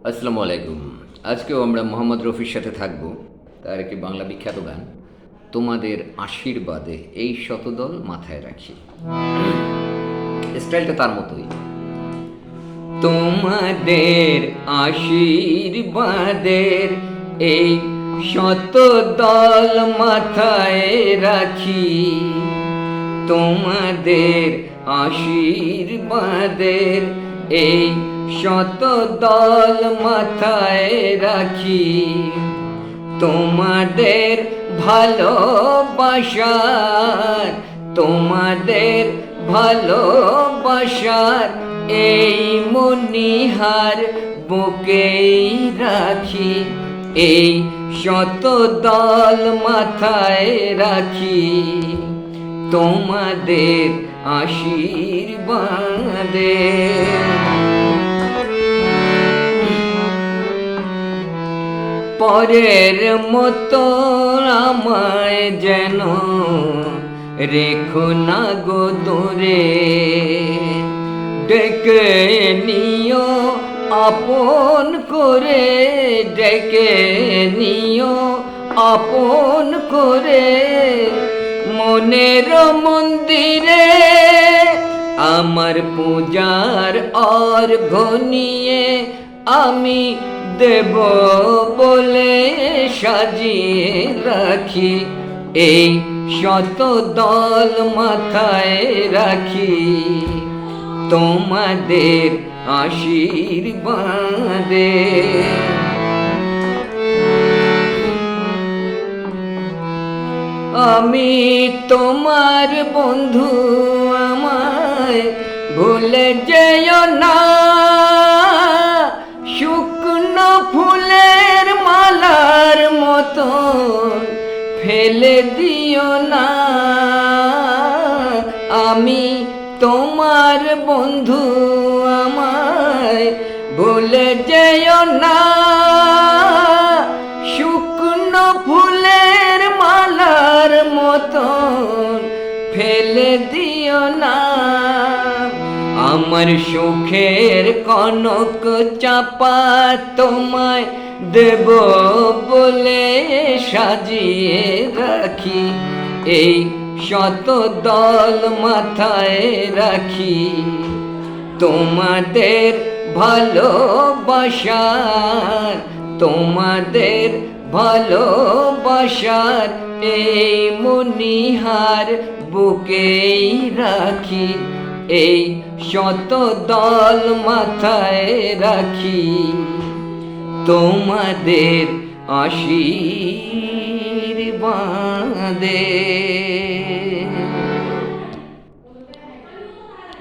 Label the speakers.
Speaker 1: আসসালামু আলাইকুম। আজকেও আমরা মোহাম্মদ রফির সাথে থাকব। তার একটি বাংলা বিখ্যাত গান, তোমাদের আশীর্বাদে এই শতদল মাথায় রাখি। স্টাইলটা তার মতোই। তোমাদের আশীর্বাদের এই শতদল মাথায় রাখি, তোমাদের আশীর্বাদের এই শতদল মাথায় রাখি, তোমাদের ভালোবাসার, তোমাদের ভালোবাসার এই মনিহার বুকেই রাখি, এই শতদল মাথায় রাখি, তোমাদের আশীর্বাদে। পরের মতো আমায় যেন রেখো না গো দূরে, ডেকে নিও আপন করে, ডেকে নিও আপন করে, মনের মন্দিরে আমার পূজার অর্ঘ্য নিয়ে আমি দেব বলে সাজিয়ে রাখি, এই শতদল মাথায় রাখি, তোমাদের আশীর্বাদে। আমি তোমার বন্ধু, আমায় ভুলে যেও না, শুকনো ফুলের মালার মতো ফেলে দিও না। আমি তোমার বন্ধু, আমায় ভুলে যেও না, শুকনো ফুলের মালার মতো ফেলে দিও না। আমার সুখের কনক চাপা তোমায় দেব বলে সাজিয়ে রাখি, এই শতদল মাথায় রাখি, তোমাদের ভালোবাসার, তোমাদের ভালোবাসার এই মনিহার বুকেই রাখি, এই শতদল মাথায় রাখি, তোমাদের আশীর্বাদে।